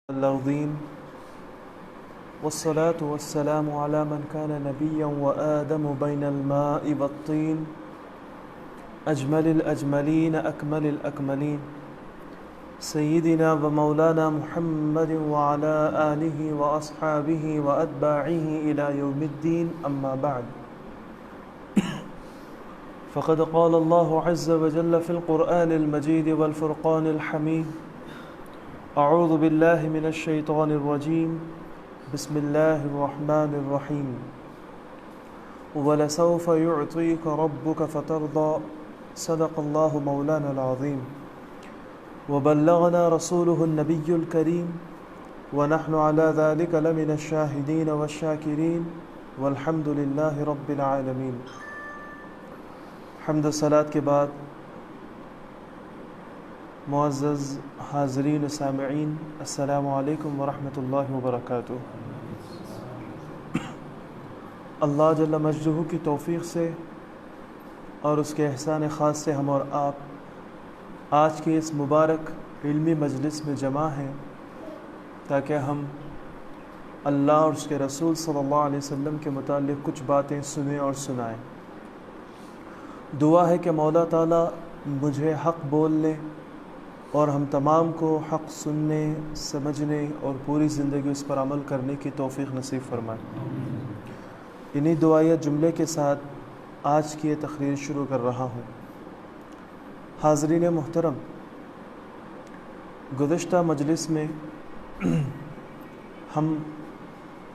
العظيم والصلاة والسلام على من كان نبيا وآدم بين الماء والطين أجمل الأجملين أكمل الأكملين سيدنا ومولانا محمد وعلى آله وأصحابه وأتباعه إلى يوم الدين أما بعد فقد قال الله عز وجل في القرآن المجيد والفرقان الحميد أعوذ بالله من الشيطان الرجيم بسم الله الرحمن الرحيم ولسوف يعطيك ربك فترضى صدق الله مولانا العظيم وبلغنا رسوله النبي الكريم ونحن على ذلك لمن الشاهدين والشاكرين والحمد لله رب العالمين. حمد و صلات کے بعد معزز حاضرین و سامعین، السلام علیکم ورحمۃ اللہ وبرکاتہ. اللہ جل مجدہ کی توفیق سے اور اس کے احسان خاص سے ہم اور آپ آج کے اس مبارک علمی مجلس میں جمع ہیں تاکہ ہم اللہ اور اس کے رسول صلی اللہ علیہ وسلم کے متعلق کچھ باتیں سنیں اور سنائیں. دعا ہے کہ مولا تعالیٰ مجھے حق بولنے اور ہم تمام کو حق سننے، سمجھنے اور پوری زندگی اس پر عمل کرنے کی توفیق نصیب فرمائے. انہی دعائیہ جملے کے ساتھ آج کی یہ تقریر شروع کر رہا ہوں. حاضرین محترم، گزشتہ مجلس میں ہم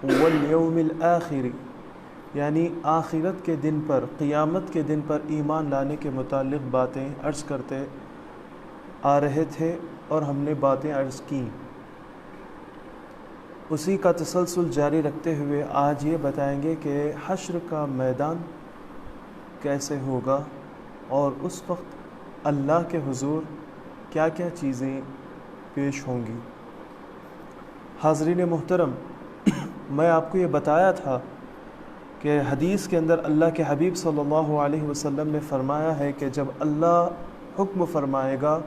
والیوم الآخر یعنی آخرت کے دن پر، قیامت کے دن پر ایمان لانے کے متعلق باتیں عرض کرتے آ رہے تھے اور ہم نے باتیں عرض کیں. اسی کا تسلسل جاری رکھتے ہوئے آج یہ بتائیں گے کہ حشر کا میدان کیسے ہوگا اور اس وقت اللہ کے حضور کیا کیا چیزیں پیش ہوں گی. حاضرین محترم، میں آپ کو یہ بتایا تھا کہ حدیث کے اندر اللہ کے حبیب صلی اللہ علیہ وسلم نے فرمایا ہے کہ جب اللہ حکم فرمائے گا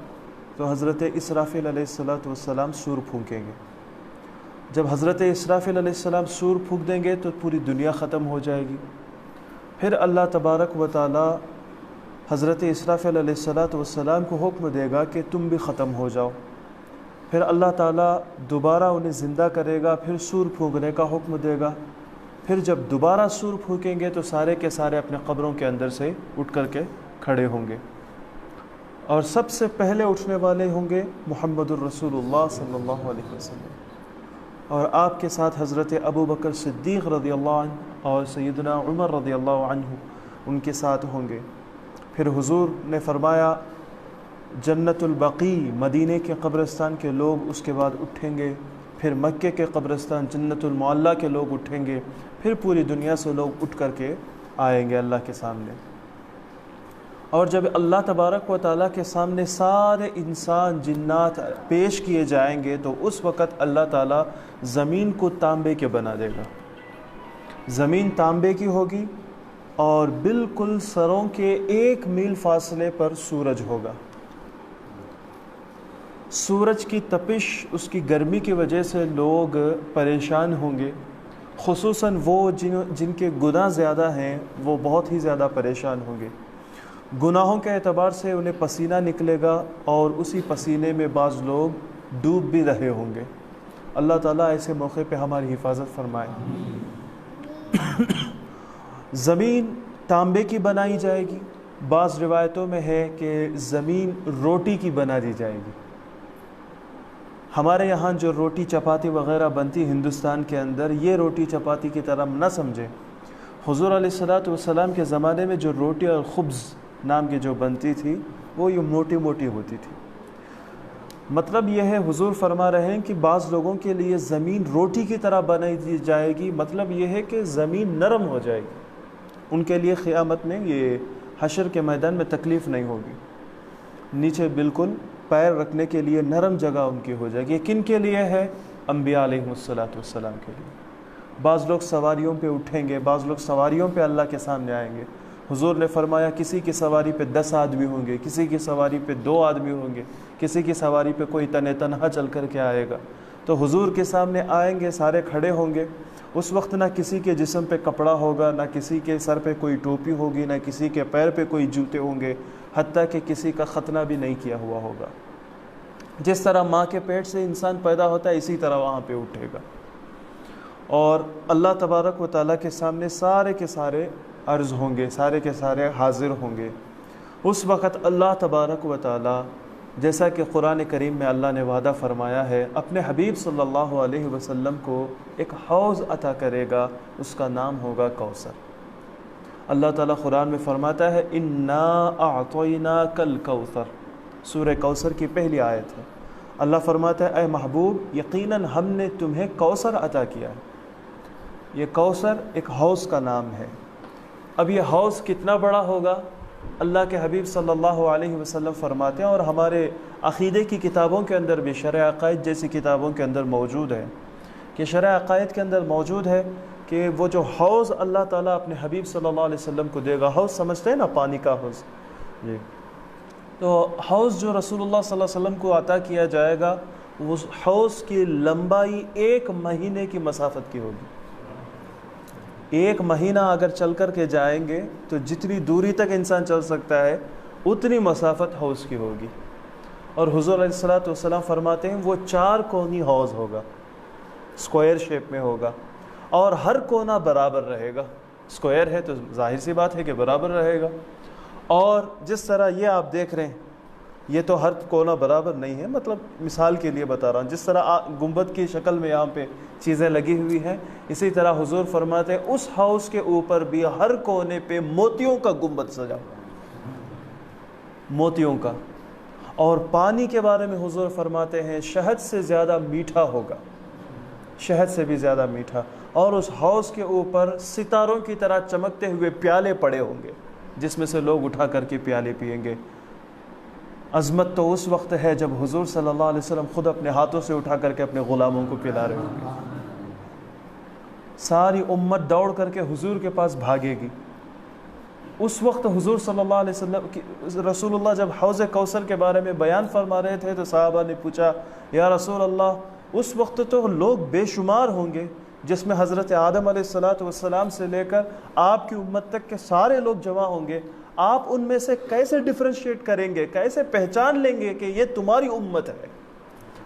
تو حضرت اسرافیل علیہ السلام سور پھونکیں گے. جب حضرت اسرافیل علیہ السلام سور پھونک دیں گے تو پوری دنیا ختم ہو جائے گی. پھر اللہ تبارک و تعالی حضرت اسرافیل علیہ السلام کو حکم دے گا کہ تم بھی ختم ہو جاؤ. پھر اللہ تعالی دوبارہ انہیں زندہ کرے گا، پھر سور پھونکنے کا حکم دے گا. پھر جب دوبارہ سور پھونکیں گے تو سارے کے سارے اپنے قبروں کے اندر سے اٹھ کر کے کھڑے ہوں گے اور سب سے پہلے اٹھنے والے ہوں گے محمد الرسول اللہ صلی اللہ علیہ وسلم، اور آپ کے ساتھ حضرت ابو بکر صدیق رضی اللہ عنہ اور سیدنا عمر رضی اللہ عنہ ان کے ساتھ ہوں گے. پھر حضور نے فرمایا جنت البقیع مدینے کے قبرستان کے لوگ اس کے بعد اٹھیں گے. پھر مکے کے قبرستان جنت المعلیٰ کے لوگ اٹھیں گے. پھر پوری دنیا سے لوگ اٹھ کر کے آئیں گے اللہ کے سامنے. اور جب اللہ تبارک و تعالیٰ کے سامنے سارے انسان جنات پیش کیے جائیں گے تو اس وقت اللہ تعالیٰ زمین کو تانبے کے بنا دے گا. زمین تانبے کی ہوگی اور بالکل سروں کے 1 میل فاصلے پر سورج ہوگا. سورج کی تپش، اس کی گرمی کی وجہ سے لوگ پریشان ہوں گے. خصوصاً وہ جن کے گناہ زیادہ ہیں وہ بہت ہی زیادہ پریشان ہوں گے. گناہوں کے اعتبار سے انہیں پسینہ نکلے گا اور اسی پسینے میں بعض لوگ ڈوب بھی رہے ہوں گے. اللہ تعالیٰ ایسے موقع پہ ہماری حفاظت فرمائے. زمین تانبے کی بنائی جائے گی. بعض روایتوں میں ہے کہ زمین روٹی کی بنا دی جائے گی. ہمارے یہاں جو روٹی چپاتی وغیرہ بنتی ہندوستان کے اندر، یہ روٹی چپاتی کی طرح نہ سمجھیں. حضور علیہ السلام کے زمانے میں جو روٹی اور خبز نام کی جو بنتی تھی وہ یہ موٹی موٹی ہوتی تھی. مطلب یہ ہے حضور فرما رہے ہیں کہ بعض لوگوں کے لیے زمین روٹی کی طرح بنائی دی جائے گی. مطلب یہ ہے کہ زمین نرم ہو جائے گی. ان کے لیے قیامت میں یہ حشر کے میدان میں تکلیف نہیں ہوگی. نیچے بالکل پیر رکھنے کے لیے نرم جگہ ان کی ہو جائے گی. یہ کن کے لیے ہے؟ انبیاء علیہ السلام کے لیے. بعض لوگ سواریوں پہ اٹھیں گے، بعض لوگ سواریوں پہ اللہ کے سامنے آئیں گے. حضور نے فرمایا کسی کی سواری پہ 10 آدمی ہوں گے، کسی کی سواری پہ 2 آدمی ہوں گے، کسی کی سواری پہ کوئی تنہا چل کر کے آئے گا. تو حضور کے سامنے آئیں گے، سارے کھڑے ہوں گے. اس وقت نہ کسی کے جسم پہ کپڑا ہوگا، نہ کسی کے سر پہ کوئی ٹوپی ہوگی، نہ کسی کے پیر پہ کوئی جوتے ہوں گے، حتیٰ کہ کسی کا ختنہ بھی نہیں کیا ہوا ہوگا. جس طرح ماں کے پیٹ سے انسان پیدا ہوتا ہے اسی طرح وہاں پہ اٹھے گا. اور اللہ تبارک و تعالیٰ کے سامنے سارے کے سارے عرض ہوں گے، سارے کے سارے حاضر ہوں گے. اس وقت اللہ تبارک و تعالیٰ، جیسا کہ قرآن کریم میں اللہ نے وعدہ فرمایا ہے، اپنے حبیب صلی اللہ علیہ وسلم کو ایک حوض عطا کرے گا، اس کا نام ہوگا کوثر. اللہ تعالیٰ قرآن میں فرماتا ہے اِنَّا أَعْطَيْنَاكَ الْكَوْثَرَ، سورہ کوثر کی پہلی آیت ہے. اللہ فرماتا ہے اے محبوب، یقیناً ہم نے تمہیں کوثر عطا کیا ہے. یہ کوثر ایک حوض کا نام ہے. اب یہ حوض کتنا بڑا ہوگا؟ اللہ کے حبیب صلی اللہ علیہ وسلم فرماتے ہیں، اور ہمارے عقیدے کی کتابوں کے اندر بھی، شرح عقائد جیسی کتابوں کے اندر موجود ہے کہ شرح عقائد کے اندر موجود ہے کہ وہ جو حوض اللہ تعالیٰ اپنے حبیب صلی اللہ علیہ وسلم کو دے گا، حوض سمجھتے ہیں نا، پانی کا حوض. جی، تو حوض جو رسول اللہ صلی اللہ علیہ وسلم کو عطا کیا جائے گا، اس حوض کی لمبائی 1 مہینے کی مسافت کی ہوگی. 1 مہینہ اگر چل کر کے جائیں گے تو جتنی دوری تک انسان چل سکتا ہے اتنی مسافت حوض کی ہوگی. اور حضور علیہ السلام فرماتے ہیں وہ 4 کونی حوض ہوگا، اسکوائر شیپ میں ہوگا، اور ہر کونا برابر رہے گا. اسکوائر ہے تو ظاہر سی بات ہے کہ برابر رہے گا. اور جس طرح یہ آپ دیکھ رہے ہیں، یہ تو ہر کونا برابر نہیں ہے، مطلب مثال کے لیے بتا رہا ہوں، جس طرح گنبد کی شکل میں یہاں پہ چیزیں لگی ہوئی ہیں، اسی طرح حضور فرماتے ہیں اس حوض کے اوپر بھی ہر کونے پہ موتیوں کا گنبد سجا ہوا، موتیوں کا. اور پانی کے بارے میں حضور فرماتے ہیں شہد سے زیادہ میٹھا ہوگا، شہد سے بھی زیادہ میٹھا. اور اس حوض کے اوپر ستاروں کی طرح چمکتے ہوئے پیالے پڑے ہوں گے جس میں سے لوگ اٹھا کر کے پیالے پئیں گے. عظمت تو اس وقت ہے جب حضور صلی اللہ علیہ وسلم خود اپنے ہاتھوں سے اٹھا کر کے اپنے غلاموں کو پلا رہے ہوں گے. ساری امت دوڑ کر کے حضور کے پاس بھاگے گی. اس وقت حضور صلی اللہ علیہ وسلم، رسول اللہ جب حوض کوثر کے بارے میں بیان فرما رہے تھے تو صحابہ نے پوچھا یا رسول اللہ، اس وقت تو لوگ بے شمار ہوں گے جس میں حضرت آدم علیہ السلام سے لے کر آپ کی امت تک کے سارے لوگ جمع ہوں گے، آپ ان میں سے کیسے ڈفرینشیٹ کریں گے، کیسے پہچان لیں گے کہ یہ تمہاری امت ہے؟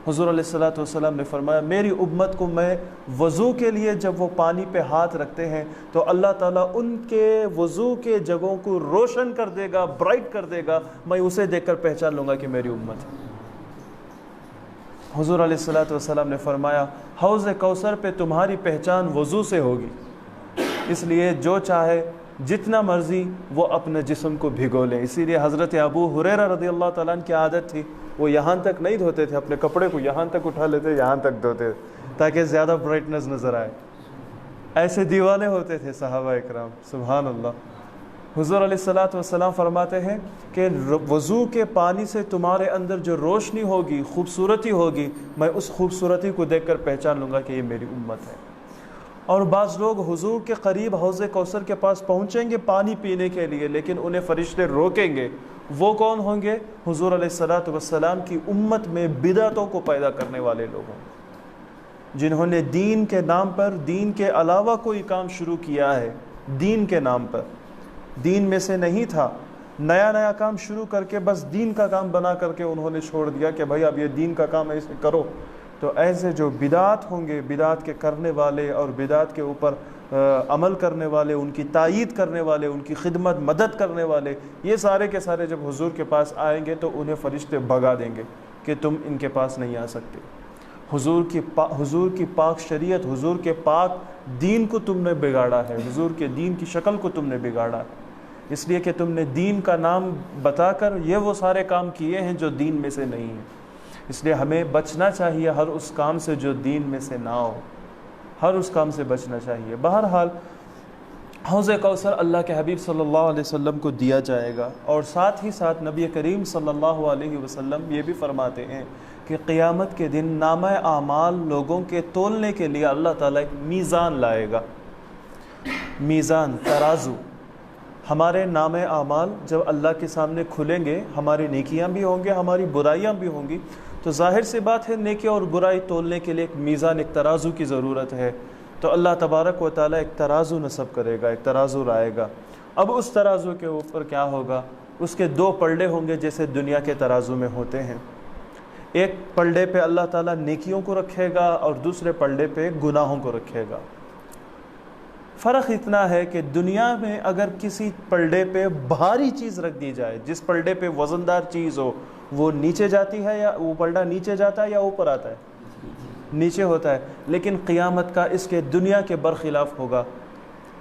حضور علیہ السلام نے فرمایا میری امت کو میں وضو کے لیے جب وہ پانی پہ ہاتھ رکھتے ہیں تو اللہ تعالیٰ ان کے وضو کے جگہوں کو روشن کر دے گا، برائٹ کر دے گا، میں اسے دیکھ کر پہچان لوں گا کہ میری امت ہے. حضور علیہ السلام نے فرمایا حوض کوثر پہ تمہاری پہچان وضو سے ہوگی، اس لیے جو چاہے جتنا مرضی وہ اپنے جسم کو بھگو لیں. اسی لیے حضرت ابو ہریرہ رضی اللہ تعالیٰ عنہ کی عادت تھی، وہ یہاں تک نہیں دھوتے تھے، اپنے کپڑے کو یہاں تک اٹھا لیتے، یہاں تک دھوتے تاکہ زیادہ برائٹنس نظر آئے. ایسے دیوانے ہوتے تھے صحابہ اکرام، سبحان اللہ. حضور علیہ السلام فرماتے ہیں کہ وضو کے پانی سے تمہارے اندر جو روشنی ہوگی، خوبصورتی ہوگی، میں اس خوبصورتی کو دیکھ کر پہچان لوں گا کہ یہ میری امت ہے. اور بعض لوگ حضور کے قریب حوض کوثر کے پاس پہنچیں گے پانی پینے کے لیے، لیکن انہیں فرشتے روکیں گے. وہ کون ہوں گے؟ حضور علیہ السلام کی امت میں بدعتوں کو پیدا کرنے والے لوگ ہوں گے، جنہوں نے دین کے نام پر دین کے علاوہ کوئی کام شروع کیا ہے. دین کے نام پر دین میں سے نہیں تھا، نیا کام شروع کر کے بس دین کا کام بنا کر کے انہوں نے چھوڑ دیا کہ بھائی اب یہ دین کا کام ایسے کرو. تو ایسے جو بدعات ہوں گے، بدعات کے کرنے والے اور بدعات کے اوپر عمل کرنے والے، ان کی تائید کرنے والے، ان کی خدمت مدد کرنے والے، یہ سارے کے سارے جب حضور کے پاس آئیں گے تو انہیں فرشتے بھگا دیں گے کہ تم ان کے پاس نہیں آ سکتے. حضور کی پاک شریعت، حضور کے پاک دین کو تم نے بگاڑا ہے، حضور کے دین کی شکل کو تم نے بگاڑا ہے، اس لیے کہ تم نے دین کا نام بتا کر یہ وہ سارے کام کیے ہیں جو دین میں سے نہیں ہیں. اس لیے ہمیں بچنا چاہیے ہر اس کام سے جو دین میں سے نہ ہو، ہر اس کام سے بچنا چاہیے. بہرحال حوض کوثر اللہ کے حبیب صلی اللہ علیہ وسلم کو دیا جائے گا. اور ساتھ ہی ساتھ نبی کریم صلی اللہ علیہ وسلم یہ بھی فرماتے ہیں کہ قیامت کے دن نامہ اعمال لوگوں کے تولنے کے لیے اللہ تعالیٰ ایک میزان لائے گا. میزان، ترازو. ہمارے نامہ اعمال جب اللہ کے سامنے کھلیں گے، ہماری نیکیاں بھی ہوں گے، ہماری برائیاں بھی ہوں گی، تو ظاہر سی بات ہے نیکی اور برائی تولنے کے لیے ایک میزان، ایک ترازو کی ضرورت ہے۔ تو اللہ تبارک و تعالیٰ ایک ترازو نصب کرے گا، ایک ترازو لائے گا۔ اب اس ترازو کے اوپر کیا ہوگا؟ اس کے دو پلڑے ہوں گے جیسے دنیا کے ترازو میں ہوتے ہیں۔ ایک پلڑے پہ اللہ تعالیٰ نیکیوں کو رکھے گا اور دوسرے پلڑے پہ گناہوں کو رکھے گا۔ فرق اتنا ہے کہ دنیا میں اگر کسی پلڑے پہ بھاری چیز رکھ دی جائے، جس پلڑے پہ وزندار چیز ہو، وہ نیچے جاتی ہے یا وہ پلڑا نیچے جاتا ہے یا اوپر آتا ہے؟ نیچے ہوتا ہے۔ لیکن قیامت کا اس کے دنیا کے برخلاف ہوگا۔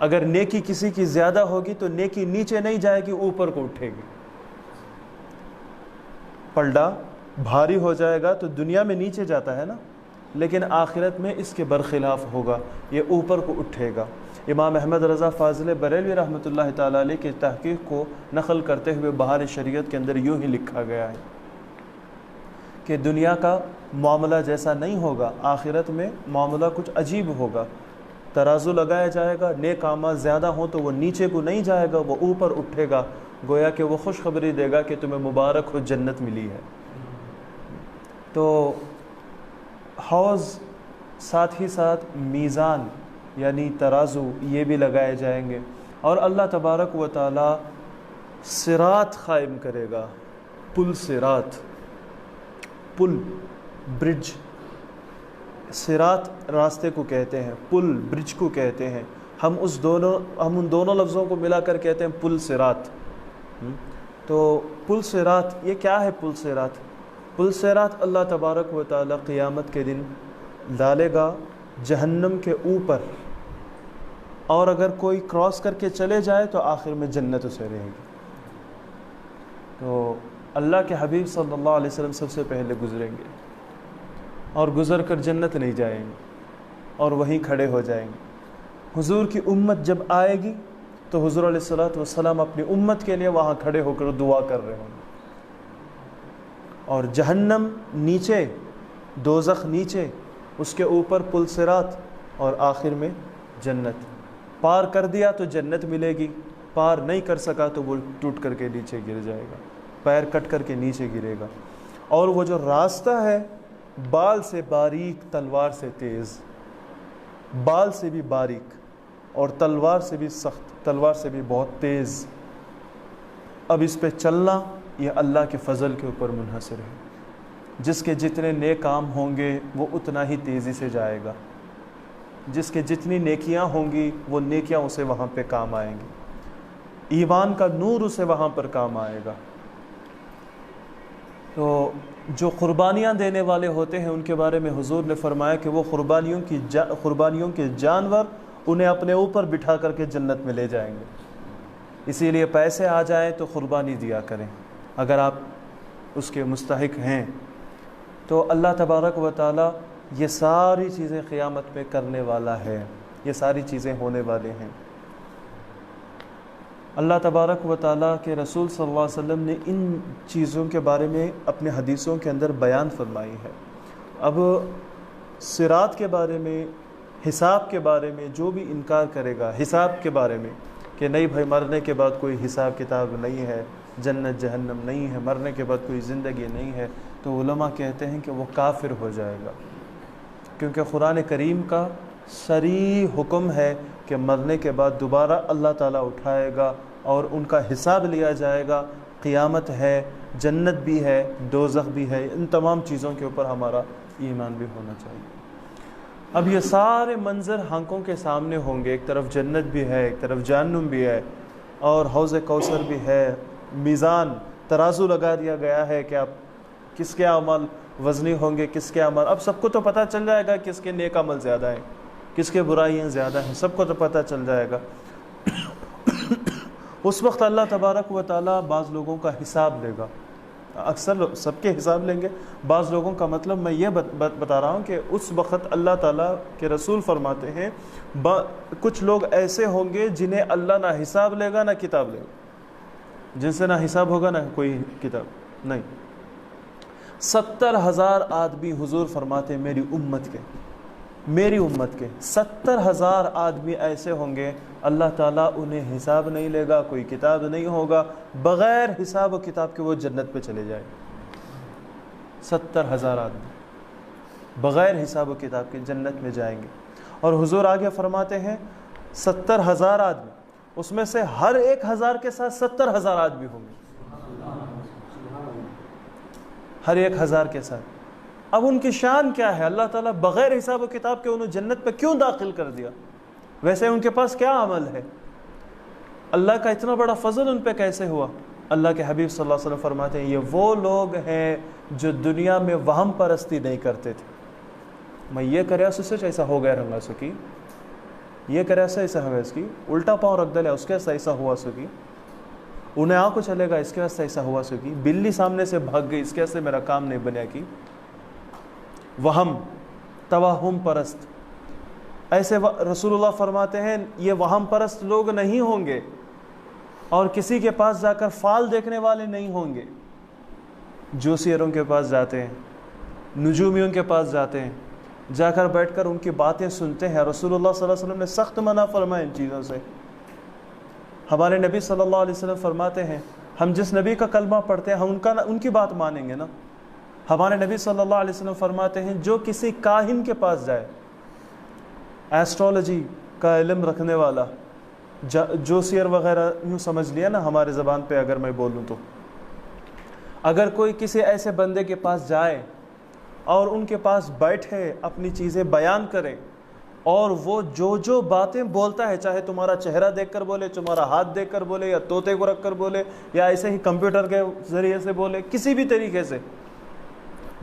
اگر نیکی کسی کی زیادہ ہوگی تو نیکی نیچے نہیں جائے گی، اوپر کو اٹھے گی۔ پلڑا بھاری ہو جائے گا تو دنیا میں نیچے جاتا ہے نا، لیکن آخرت میں اس کے برخلاف ہوگا، یہ اوپر کو اٹھے گا۔ امام احمد رضا فاضل بریلوی رحمۃ اللہ تعالیٰ علیہ کی تحقیق کو نقل کرتے ہوئے بہار شریعت کے اندر یوں ہی لکھا گیا ہے کہ دنیا کا معاملہ جیسا نہیں ہوگا، آخرت میں معاملہ کچھ عجیب ہوگا۔ ترازو لگایا جائے گا، نیک اعمال زیادہ ہوں تو وہ نیچے کو نہیں جائے گا، وہ اوپر اٹھے گا، گویا کہ وہ خوشخبری دے گا کہ تمہیں مبارک ہو، جنت ملی ہے۔ تو حوض، ساتھ ہی ساتھ میزان یعنی ترازو، یہ بھی لگائے جائیں گے، اور اللہ تبارک و تعالی صراط قائم کرے گا۔ پل صراط، پل، برج، صراط راستے کو کہتے ہیں، پل برج کو کہتے ہیں۔ ہم ان دونوں لفظوں کو ملا کر کہتے ہیں پل صراط۔ تو پل صراط، یہ کیا ہے پل صراط؟ پل صراط اللہ تبارک و تعالی قیامت کے دن ڈالے گا جہنم کے اوپر، اور اگر کوئی کراس کر کے چلے جائے تو آخر میں جنت اسے رہے گی۔ تو اللہ کے حبیب صلی اللہ علیہ وسلم سب سے پہلے گزریں گے، اور گزر کر جنت نہیں جائیں گے، اور وہیں کھڑے ہو جائیں گے۔ حضور کی امت جب آئے گی تو حضور علیہ الصلوۃ والسلام اپنی امت کے لیے وہاں کھڑے ہو کر دعا کر رہے ہوں گے، اور جہنم نیچے، دوزخ نیچے، اس کے اوپر پل صراط، اور آخر میں جنت۔ پار کر دیا تو جنت ملے گی، پار نہیں کر سکا تو وہ ٹوٹ کر کے نیچے گر جائے گا، پیر کٹ کر کے نیچے گرے گا۔ اور وہ جو راستہ ہے، بال سے باریک، تلوار سے تیز، بال سے بھی باریک اور تلوار سے بھی سخت، تلوار سے بھی بہت تیز۔ اب اس پہ چلنا یہ اللہ کے فضل کے اوپر منحصر ہے۔ جس کے جتنے نیک کام ہوں گے وہ اتنا ہی تیزی سے جائے گا، جس کے جتنی نیکیاں ہوں گی وہ نیکیاں اسے وہاں پہ کام آئیں گی، ایمان کا نور اسے وہاں پر کام آئے گا۔ تو جو قربانیاں دینے والے ہوتے ہیں ان کے بارے میں حضور نے فرمایا کہ وہ قربانیوں کے جانور انہیں اپنے اوپر بٹھا کر کے جنت میں لے جائیں گے۔ اسی لیے پیسے آ جائیں تو قربانی دیا کریں اگر آپ اس کے مستحق ہیں۔ تو اللہ تبارک و تعالی یہ ساری چیزیں قیامت میں کرنے والا ہے، یہ ساری چیزیں ہونے والے ہیں۔ اللہ تبارک و تعالیٰ کے رسول صلی اللہ علیہ وسلم نے ان چیزوں کے بارے میں اپنے حدیثوں کے اندر بیان فرمائی ہے۔ اب صراط کے بارے میں، حساب کے بارے میں جو بھی انکار کرے گا، حساب کے بارے میں کہ نہیں بھائی مرنے کے بعد کوئی حساب کتاب نہیں ہے، جنت جہنم نہیں ہے، مرنے کے بعد کوئی زندگی نہیں ہے، تو علماء کہتے ہیں کہ وہ کافر ہو جائے گا، کیونکہ قرآن کریم کا صریح حکم ہے کہ مرنے کے بعد دوبارہ اللہ تعالیٰ اٹھائے گا اور ان کا حساب لیا جائے گا۔ قیامت ہے، جنت بھی ہے، دوزخ بھی ہے، ان تمام چیزوں کے اوپر ہمارا ایمان بھی ہونا چاہیے۔ اب یہ سارے منظر آنکھوں کے سامنے ہوں گے، ایک طرف جنت بھی ہے، ایک طرف جہنم بھی ہے، اور حوض کوثر بھی ہے، میزان ترازو لگا دیا گیا ہے کہ اب کس کے اعمال وزنی ہوں گے، کس کے اعمال، اب سب کو تو پتہ چل جائے گا کس کے نیک عمل زیادہ ہیں، کس کے برائیاں زیادہ ہیں، سب کو تو پتہ چل جائے گا۔ اس وقت اللہ تبارک و تعالیٰ بعض لوگوں کا حساب لے گا، اکثر سب کے حساب لیں گے، بعض لوگوں کا مطلب میں یہ بتا رہا ہوں کہ اس وقت اللہ تعالیٰ کے رسول فرماتے ہیں کچھ لوگ ایسے ہوں گے جنہیں اللہ نہ حساب لے گا نہ کتاب لے گا، جن سے نہ حساب ہوگا نہ کوئی کتاب نہیں۔ 70,000 آدمی حضور فرماتے ہیں میری امت کے 70,000 آدمی ایسے ہوں گے اللہ تعالیٰ انہیں حساب نہیں لے گا، کوئی کتاب نہیں ہوگا، بغیر حساب و کتاب کے وہ جنت پہ چلے جائیں۔ 70,000 آدمی بغیر حساب و کتاب کے جنت میں جائیں گے. اور حضور آگے فرماتے ہیں 70,000 آدمی، اس میں سے ہر 1,000 کے ساتھ 70,000 آدمی ہوں گے، ہر 1,000 کے ساتھ. اب ان کی شان کیا ہے؟ اللہ تعالیٰ بغیر حساب و کتاب کے انہوں جنت پہ کیوں داخل کر دیا؟ ویسے ان کے پاس کیا عمل ہے؟ اللہ کا اتنا بڑا فضل ان پہ کیسے ہوا؟ اللہ کے حبیب صلی اللہ علیہ وسلم فرماتے ہیں یہ وہ لوگ ہیں جو دنیا میں وہم پرستی نہیں کرتے تھے. میں یہ کریا سوچ ایسا ہو گیا رنگا سکی، یہ کریا ایسا ہوا اس کی، الٹا پاؤں رکھ دلیا اس کے واسطے ایسا ہوا سکی، انہیں کو چلے گا اس کے واسطے ایسا ہوا سکی، بلی سامنے سے بھاگ گئی اس کے واسطے میرا کام نہیں بنیا کی. وہم، توہم پرست، ایسے رسول اللہ فرماتے ہیں یہ وہم پرست لوگ نہیں ہوں گے اور کسی کے پاس جا کر فال دیکھنے والے نہیں ہوں گے. جوسیروں کے پاس جاتے ہیں، نجومیوں کے پاس جاتے ہیں، جا کر بیٹھ کر ان کی باتیں سنتے ہیں. رسول اللہ صلی اللہ علیہ وسلم نے سخت منع فرمایا ان چیزوں سے. ہمارے نبی صلی اللہ علیہ وسلم فرماتے ہیں ہم جس نبی کا کلمہ پڑھتے ہیں ہم ان کی بات مانیں گے نا. ہمارے نبی صلی اللہ علیہ وسلم فرماتے ہیں جو کسی کاہن کے پاس جائے، ایسٹرولوجی کا علم رکھنے والا، جوسیر وغیرہ یوں سمجھ لیا نا ہمارے زبان پہ اگر میں بولوں تو، اگر کوئی کسی ایسے بندے کے پاس جائے اور ان کے پاس بیٹھے اپنی چیزیں بیان کرے اور وہ جو باتیں بولتا ہے، چاہے تمہارا چہرہ دیکھ کر بولے، تمہارا ہاتھ دیکھ کر بولے، یا طوطے کو رکھ کر بولے، یا ایسے ہی کمپیوٹر کے ذریعے سے بولے، کسی بھی طریقے سے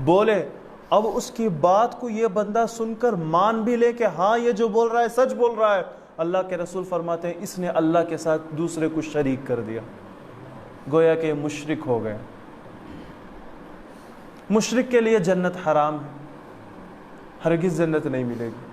بولے، اب اس کی بات کو یہ بندہ سن کر مان بھی لے کہ ہاں یہ جو بول رہا ہے سچ بول رہا ہے، اللہ کے رسول فرماتے ہیں اس نے اللہ کے ساتھ دوسرے کو شریک کر دیا، گویا کہ مشرک ہو گئے. مشرک کے لیے جنت حرام ہے، ہرگز جنت نہیں ملے گی.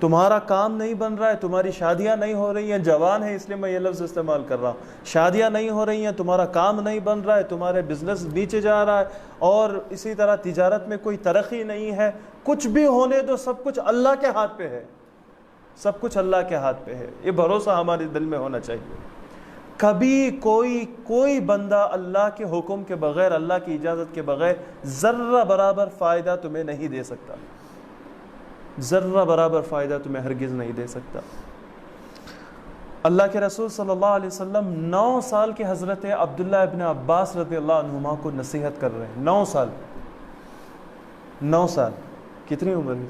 تمہارا کام نہیں بن رہا ہے، تمہاری شادیاں نہیں ہو رہی ہیں، جوان ہے اس لیے میں یہ لفظ استعمال کر رہا ہوں، شادیاں نہیں ہو رہی ہیں، تمہارا کام نہیں بن رہا ہے، تمہارے بزنس نیچے جا رہا ہے، اور اسی طرح تجارت میں کوئی ترقی نہیں ہے، کچھ بھی ہونے دو، سب کچھ اللہ کے ہاتھ پہ ہے، سب کچھ اللہ کے ہاتھ پہ ہے. یہ بھروسہ ہمارے دل میں ہونا چاہیے. کبھی کوئی بندہ اللہ کے حکم کے بغیر، اللہ کی اجازت کے بغیر ذرہ برابر فائدہ تمہیں نہیں دے سکتا، ذرہ برابر فائدہ تمہیں ہرگز نہیں دے سکتا. اللہ کے رسول صلی اللہ علیہ وسلم 9 سال کے حضرت عبداللہ ابن عباس رضی اللہ عنہما کو نصیحت کر رہے ہیں. 9 سال کتنی عمر ہے؟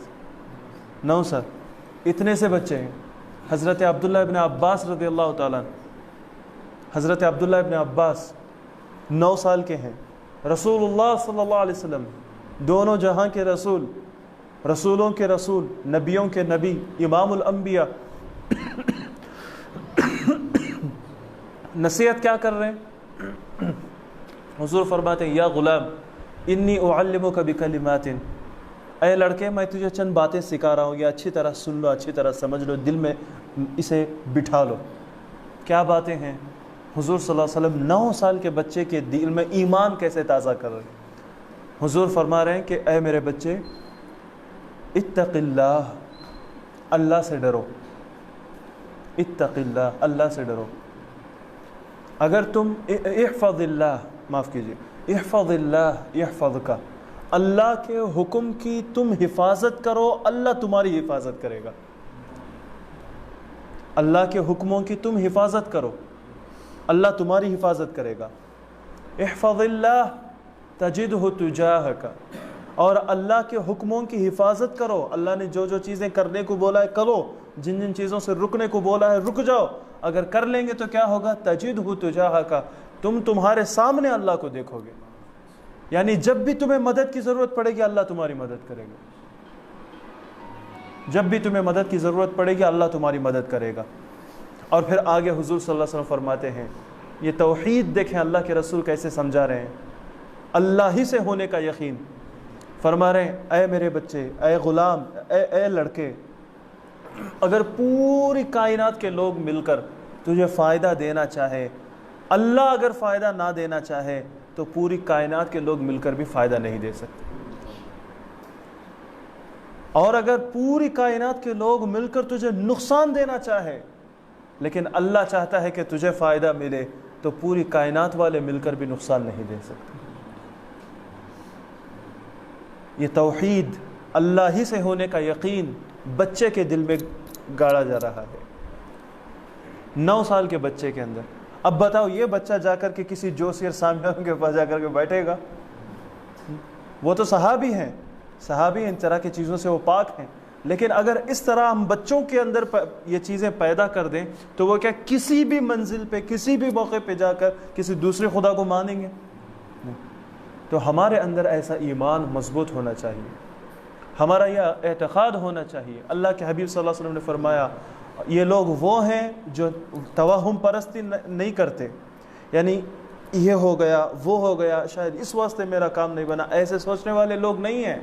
9 سال. اتنے سے بچے ہیں. حضرت عبداللہ ابن عباس رضی اللہ تعالیٰ، حضرت عبداللہ ابن عباس 9 سال کے ہیں. رسول اللہ صلی اللہ علیہ وسلم دونوں جہاں کے رسول، رسولوں کے رسول، نبیوں کے نبی، امام الانبیاء نصیحت کیا کر رہے ہیں؟ حضور فرماتے ہیں یا غلام انی اعلمک بکلمات، اے لڑکے میں تجھے چند باتیں سکھا رہا ہوں، یہ اچھی طرح سن لو، اچھی طرح سمجھ لو، دل میں اسے بٹھا لو. کیا باتیں ہیں؟ حضور صلی اللہ علیہ وسلم 9 سال کے بچے کے دل میں ایمان کیسے تازہ کر رہے ہیں. حضور فرما رہے ہیں کہ اے میرے بچے اتق اللہ، اللہ سے ڈرو، اتق اللہ، اللہ سے ڈرو. اگر تم احفظ اللہ، معاف کیجیے، احفظ اللہ یحفظک، اللہ کے حکم کی تم حفاظت کرو، اللہ تمہاری حفاظت کرے گا. اللہ کے حکموں کی تم حفاظت کرو، اللہ تمہاری حفاظت کرے گا. احفظ اللہ تجدہ تجاہک، اور اللہ کے حکموں کی حفاظت کرو. اللہ نے جو چیزیں کرنے کو بولا ہے کرو، جن چیزوں سے رکنے کو بولا ہے رک جاؤ. اگر کر لیں گے تو کیا ہوگا؟ تجدہ تجاہک، تم تمہارے سامنے اللہ کو دیکھو گے. یعنی جب بھی تمہیں مدد کی ضرورت پڑے گی اللہ تمہاری مدد کرے گا، جب بھی تمہیں مدد کی ضرورت پڑے گی اللہ تمہاری مدد کرے گا. اور پھر آگے حضور صلی اللہ علیہ وسلم فرماتے ہیں، یہ توحید دیکھیں اللہ کے رسول کیسے سمجھا رہے ہیں، اللہ ہی سے ہونے کا یقین. فرما رہے ہیں اے میرے بچے، اے غلام، اے لڑکے، اگر پوری کائنات کے لوگ مل کر تجھے فائدہ دینا چاہے، اللہ اگر فائدہ نہ دینا چاہے تو پوری کائنات کے لوگ مل کر بھی فائدہ نہیں دے سکتے. اور اگر پوری کائنات کے لوگ مل کر تجھے نقصان دینا چاہے لیکن اللہ چاہتا ہے کہ تجھے فائدہ ملے تو پوری کائنات والے مل کر بھی نقصان نہیں دے سکتے. یہ توحید اللہ ہی سے ہونے کا یقین بچے کے دل میں گاڑا جا رہا ہے، 9 سال کے بچے کے اندر۔ اب بتاؤ یہ بچہ جا کر کے کسی جوسیر سامیان کے پاس جا کر کے بیٹھے گا؟ وہ تو صحابی ہیں ان طرح کی چیزوں سے وہ پاک ہیں، لیکن اگر اس طرح ہم بچوں کے اندر یہ چیزیں پیدا کر دیں تو وہ کیا کسی بھی منزل پہ کسی بھی موقع پہ جا کر کسی دوسرے خدا کو مانیں گے؟ تو ہمارے اندر ایسا ایمان مضبوط ہونا چاہیے، ہمارا یہ اعتقاد ہونا چاہیے۔ اللہ کے حبیب صلی اللہ علیہ وسلم نے فرمایا یہ لوگ وہ ہیں جو توہم پرستی نہیں کرتے، یعنی یہ ہو گیا وہ ہو گیا، شاید اس واسطے میرا کام نہیں بنا، ایسے سوچنے والے لوگ نہیں ہیں۔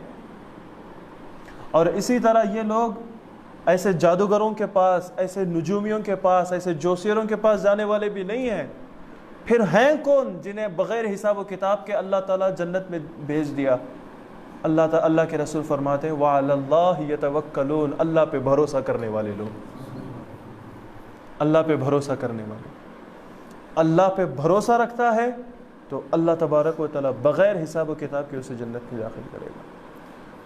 اور اسی طرح یہ لوگ ایسے جادوگروں کے پاس، ایسے نجومیوں کے پاس، ایسے جوسیروں کے پاس جانے والے بھی نہیں ہیں۔ پھر ہیں کون جنہیں بغیر حساب و کتاب کے اللہ تعالیٰ جنت میں بھیج دیا؟ اللہ کے رسول فرماتے ہیں وَعَلَى اللَّهِ يَتَوَكَّلُونَ، اللہ پہ بھروسہ کرنے والے لوگ، اللہ پہ بھروسہ کرنے والے، اللہ پہ بھروسہ رکھتا ہے تو اللہ تبارک و تعالیٰ بغیر حساب و کتاب کے اسے جنت میں داخل کرے گا۔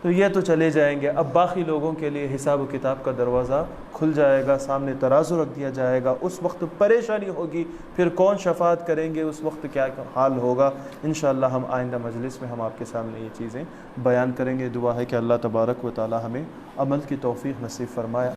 تو یہ تو چلے جائیں گے، اب باقی لوگوں کے لیے حساب و کتاب کا دروازہ کھل جائے گا، سامنے ترازو رکھ دیا جائے گا، اس وقت پریشانی ہوگی، پھر کون شفاعت کریں گے، اس وقت کیا حال ہوگا۔ انشاءاللہ ہم آئندہ مجلس میں ہم آپ کے سامنے یہ چیزیں بیان کریں گے۔ دعا ہے کہ اللہ تبارک و تعالی ہمیں عمل کی توفیق نصیب فرمائے۔